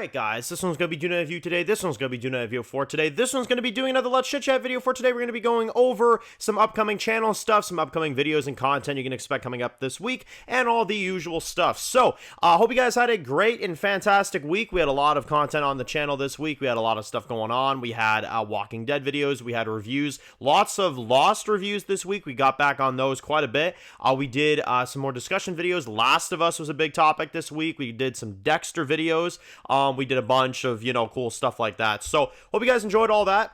Alright guys, this one's going to be doing a review today, this one's going to be doing a review for today, this one's going to be doing another Let's Chit Chat video for today. We're going to be going over some upcoming channel stuff, some upcoming videos and content you can expect coming up this week, and all the usual stuff. So, hope you guys had a great and fantastic week. We had a lot of content on the channel this week, we had a lot of stuff going on. We had Walking Dead videos, we had reviews, lots of Lost reviews this week, we got back on those quite a bit. We did some more discussion videos. Last of Us was a big topic this week. We did some Dexter videos. We did a bunch of, cool stuff like that. So, hope you guys enjoyed all that.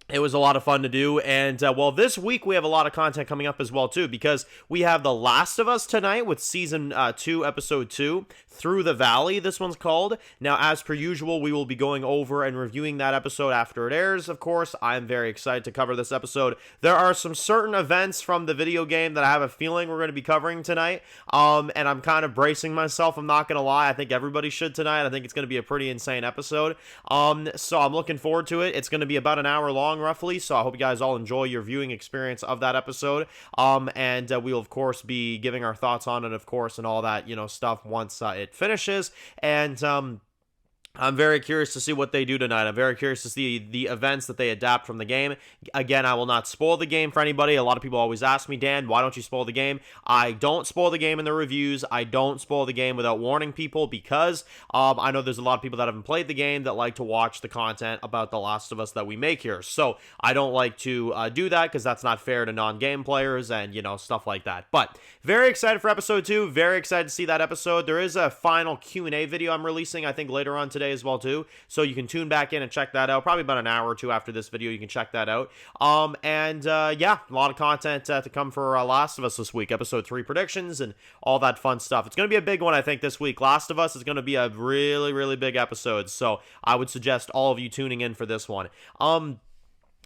It was a lot of fun to do, and well, this week we have a lot of content coming up as well too, because we have The Last of Us tonight with Season 2, Episode 2, Through the Valley, this one's called. Now, as per usual, we will be going over and reviewing that episode after it airs, of course. I'm very excited to cover this episode. There are some certain events from the video game that I have a feeling we're going to be covering tonight, and I'm kind of bracing myself, I'm not going to lie. I think everybody should tonight. I think it's going to be a pretty insane episode, so I'm looking forward to it. It's going to be about an hour long, roughly, so I hope you guys all enjoy your viewing experience of that episode, and we'll of course be giving our thoughts on it, of course, and all that stuff once it finishes. And I'm very curious to see what they do tonight. I'm very curious to see the events that they adapt from the game. Again, I will not spoil the game for anybody. A lot of people always ask me, Dan, why don't you spoil the game? I don't spoil the game in the reviews. I don't spoil the game without warning people, because I know there's a lot of people that haven't played the game that like to watch the content about The Last of Us that we make here. So I don't like to do that, because that's not fair to non-game players and, stuff like that. But very excited for episode 2. Very excited to see that episode. There is a final Q&A video I'm releasing, I think, later on today as well too, so you can tune back in and check that out. Probably about an hour or two after this video, you can check that out. Yeah, a lot of content to come for Last of Us this week. Episode 3 predictions and all that fun stuff. It's going to be a big one, I think, this week. Last of Us is going to be a really, really big episode, so I would suggest all of you tuning in for this one.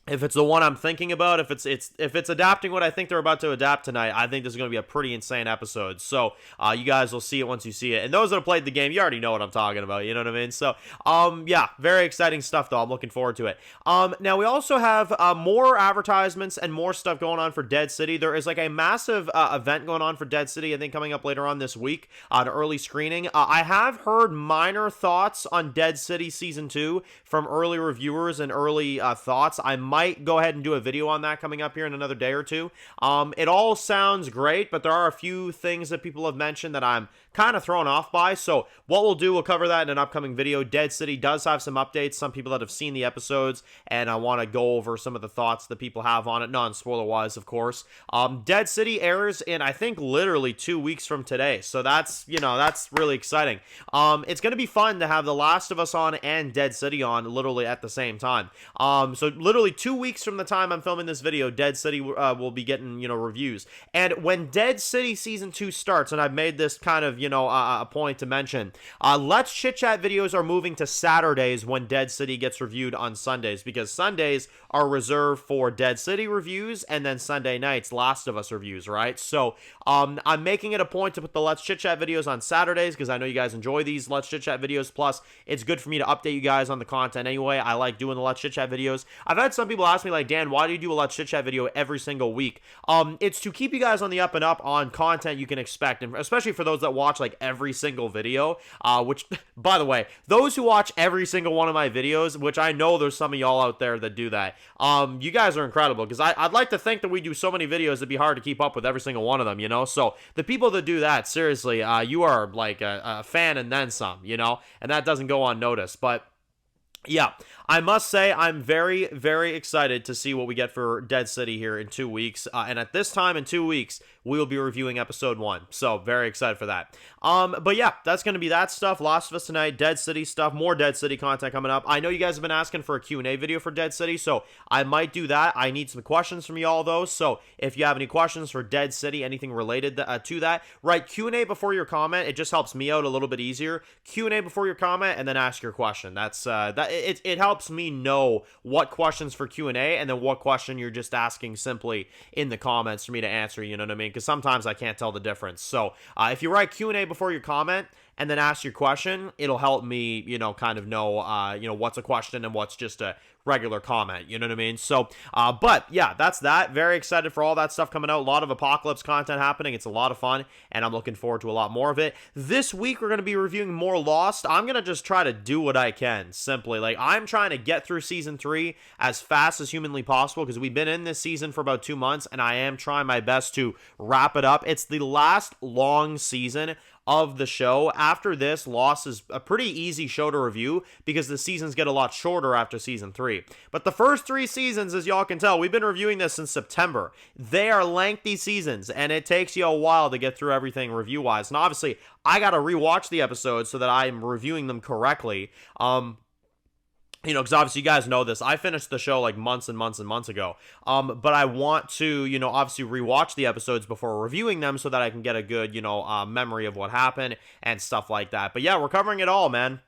If it's the one I'm thinking about, if it's adapting what I think they're about to adapt tonight, I think this is going to be a pretty insane episode. So, you guys will see it once you see it. And those that have played the game, you already know what I'm talking about, you know what I mean? So, yeah, very exciting stuff, though. I'm looking forward to it. Now, we also have more advertisements and more stuff going on for Dead City. There is, like, a massive event going on for Dead City, I think, coming up later on this week, an early screening. I have heard minor thoughts on Dead City Season 2 from early reviewers and early thoughts. I might go ahead and do a video on that coming up here in another day or two. It all sounds great, but there are a few things that people have mentioned that I'm kind of thrown off by. So what we'll do, we'll cover that in an upcoming video. Dead City does have some updates. Some people that have seen the episodes, and I want to go over some of the thoughts that people have on it, non-spoiler wise, of course. Dead City airs in, I think, literally 2 weeks from today. So that's, that's really exciting. It's going to be fun to have The Last of Us on and Dead City on literally at the same time. So literally 2 weeks from the time I'm filming this video, Dead City will be getting, reviews. And when Dead City Season 2 starts, and I've made this kind of, a point to mention, Let's Chit Chat videos are moving to Saturdays when Dead City gets reviewed on Sundays, because Sundays are reserved for Dead City reviews, and then Sunday nights, Last of Us reviews, right? So, I'm making it a point to put the Let's Chit Chat videos on Saturdays, because I know you guys enjoy these Let's Chit Chat videos, plus it's good for me to update you guys on the content anyway. I like doing the Let's Chit Chat videos. I've had some people ask me, like, Dan, why do you do a Let's Chit Chat video every single week? It's to keep you guys on the up and up on content you can expect, and especially for those that watch, like, every single video, which, by the way, those who watch every single one of my videos, which I know there's some of y'all out there that do that, you guys are incredible, because I'd like to think that we do so many videos, it'd be hard to keep up with every single one of them, so the people that do that, seriously, you are, like, a fan and then some, and that doesn't go unnoticed. But yeah, I must say I'm very, very excited to see what we get for Dead City here in 2 weeks, and at this time in 2 weeks, we will be reviewing episode 1, so very excited for that. But yeah, that's going to be that stuff. Last of Us tonight, Dead City stuff, more Dead City content coming up. I know you guys have been asking for a Q&A video for Dead City, so I might do that. I need some questions from y'all, though, so if you have any questions for Dead City, anything related to that, write Q&A before your comment. It just helps me out a little bit easier. Q&A before your comment, and then ask your question. That's it helps me know what questions for Q&A, and then what question you're just asking simply in the comments for me to answer, you know what I mean? Because sometimes I can't tell the difference. So if you write Q&A before your comment, and then ask your question, it'll help me, kind of know, what's a question and what's just a regular comment, you know what I mean? So, but yeah, that's that. Very excited for all that stuff coming out. A lot of Apocalypse content happening. It's a lot of fun, and I'm looking forward to a lot more of it. This week, we're going to be reviewing more Lost. I'm going to just try to do what I can, simply. Like, I'm trying to get through Season 3 as fast as humanly possible, because we've been in this season for about 2 months, and I am trying my best to wrap it up. It's the last long season of the show. After this, Lost is a pretty easy show to review because the seasons get a lot shorter after Season 3. But the first 3 seasons, as y'all can tell, we've been reviewing this since September. They are lengthy seasons, and it takes you a while to get through everything review-wise. And obviously, I gotta rewatch the episodes so that I'm reviewing them correctly. Because obviously you guys know this. I finished the show like months and months and months ago. But I want to, obviously rewatch the episodes before reviewing them so that I can get a good, memory of what happened and stuff like that. But yeah, we're covering it all, man.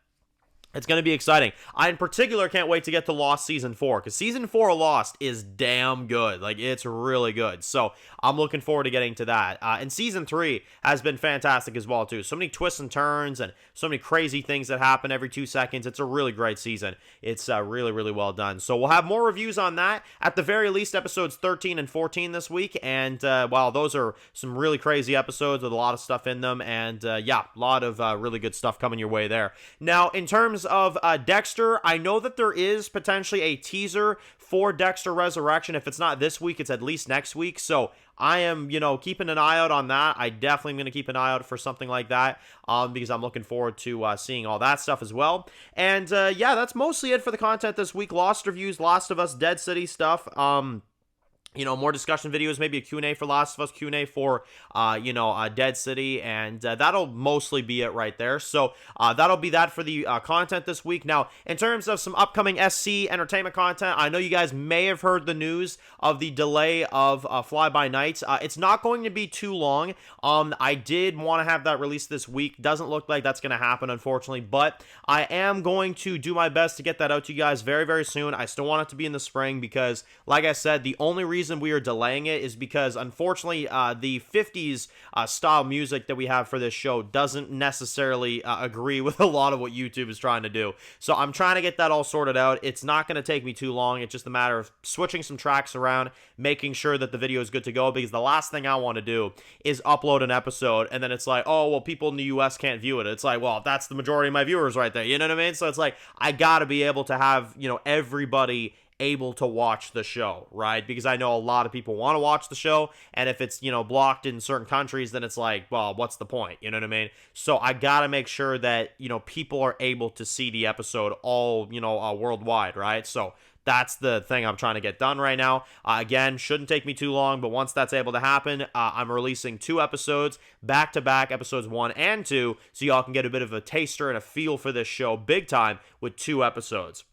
It's going to be exciting. I, in particular, can't wait to get to Lost Season 4, because Season 4 of Lost is damn good. Like, it's really good. So, I'm looking forward to getting to that. And Season 3 has been fantastic as well, too. So many twists and turns and so many crazy things that happen every 2 seconds. It's a really great season. It's really, really well done. So, we'll have more reviews on that. At the very least, episodes 13 and 14 this week. And, those are some really crazy episodes with a lot of stuff in them. And, a lot of really good stuff coming your way there. Now, in terms of Dexter, I know that there is potentially a teaser for Dexter Resurrection. If it's not this week, it's at least next week. So I am, keeping an eye out on that. I definitely am going to keep an eye out for something like that, because I'm looking forward to seeing all that stuff as well. And that's mostly it for the content this week. Lost reviews, Last of Us, Dead City stuff. More discussion videos, maybe a Q&A for Last of Us, Q&A for, Dead City, and that'll mostly be it right there. So that'll be that for the content this week. Now, in terms of some upcoming SC entertainment content, I know you guys may have heard the news of the delay of Fly By Nights. It's not going to be too long. I did want to have that released this week. Doesn't look like that's going to happen, unfortunately, but I am going to do my best to get that out to you guys very, very soon. I still want it to be in the spring because, like I said, the only reason we are delaying it is because, unfortunately, the 50s style music that we have for this show doesn't necessarily agree with a lot of what YouTube is trying to do. So I'm trying to get that all sorted out. It's not going to take me too long. It's just a matter of switching some tracks around, making sure that the video is good to go, because the last thing I want to do is upload an episode and then it's like, oh, well, people in the US can't view it. It's like, well, that's the majority of my viewers right there. You know what I mean? So it's like, I got to be able to have, everybody able to watch the show, right? Because I know a lot of people want to watch the show, and if it's, blocked in certain countries, then it's like, well, what's the point? You know what I mean? So I gotta make sure that, people are able to see the episode all, worldwide, right? So that's the thing I'm trying to get done right now. Again, shouldn't take me too long, but once that's able to happen, I'm releasing 2 episodes, back-to-back, episodes 1 and 2, so y'all can get a bit of a taster and a feel for this show big time with 2 episodes.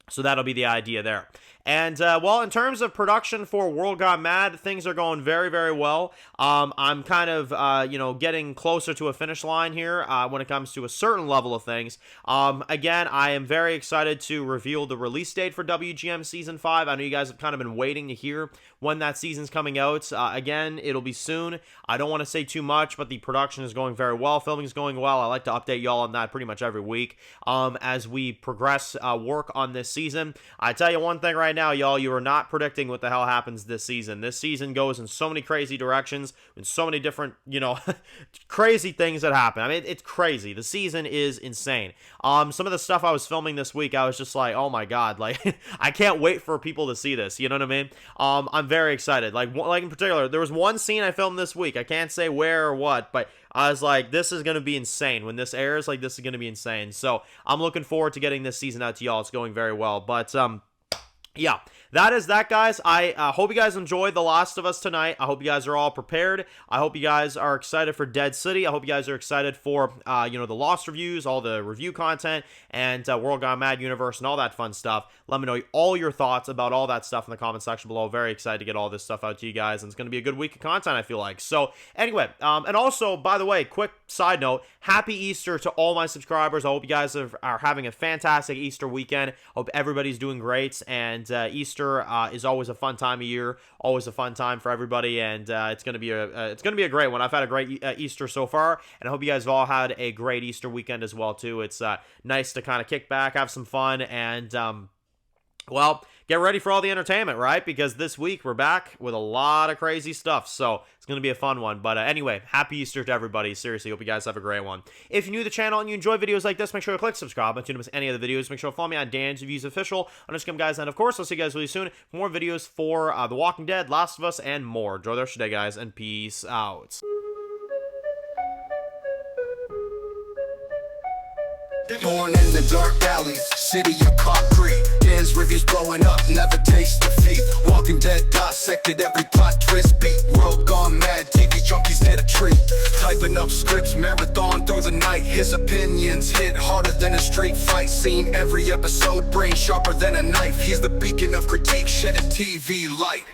So that'll be the idea there. And, in terms of production for World Gone Mad, things are going very, very well. I'm kind of, getting closer to a finish line here when it comes to a certain level of things. Again, I am very excited to reveal the release date for WGM Season 5. I know you guys have kind of been waiting to hear when that season's coming out. Again, it'll be soon. I don't want to say too much, but the production is going very well. Filming is going well. I like to update y'all on that pretty much every week as we progress work on this season. I tell you one thing right now, y'all, you are not predicting what the hell happens this season. This season goes in so many crazy directions, in so many different, crazy things that happen. I mean, it's crazy. The season is insane. Some of the stuff I was filming this week, I was just like, oh my god, like, I can't wait for people to see this, you know what I mean? I'm very excited. Like in particular, there was one scene I filmed this week. I can't say where or what, but I was like, this is going to be insane. When this airs, like, this is going to be insane. So I'm looking forward to getting this season out to y'all. It's going very well. But, yeah, that is that, guys. I hope you guys enjoyed The Last of Us tonight. I hope you guys are all prepared. I hope you guys are excited for Dead City. I hope you guys are excited for, the Lost reviews, all the review content, and World Gone Mad Universe, and all that fun stuff. Let me know all your thoughts about all that stuff in the comment section below. Very excited to get all this stuff out to you guys, and it's going to be a good week of content, I feel like. So, anyway, and also, by the way, quick side note, happy Easter to all my subscribers. I hope you guys are having a fantastic Easter weekend. Hope everybody's doing great, and Easter Easter is always a fun time of year, always a fun time for everybody, and it's gonna be a great one. I've had a great Easter so far, and I hope you guys have all had a great Easter weekend as well too. It's nice to kind of kick back, have some fun, and well, get ready for all the entertainment, right? Because this week we're back with a lot of crazy stuff, so it's going to be a fun one. But anyway, happy Easter to everybody. Seriously, hope you guys have a great one. If you're new to the channel and you enjoy videos like this, make sure to click subscribe. Don't miss any of the videos. Make sure to follow me on Dan's Reviews Official on Instagram, guys. And of course, I'll see you guys really soon for more videos for The Walking Dead, Last of Us, and more. Enjoy the rest of your day, guys, and peace out. Born in the dark alleys, city of concrete. Dan's reviews blowing up, never taste defeat. Walking Dead dissected, every plot twist beat. World gone mad, TV junkies need a treat. Typing up scripts, marathon through the night. His opinions hit harder than a street fight scene. Every episode, brain sharper than a knife. He's the beacon of critique, shedding TV light.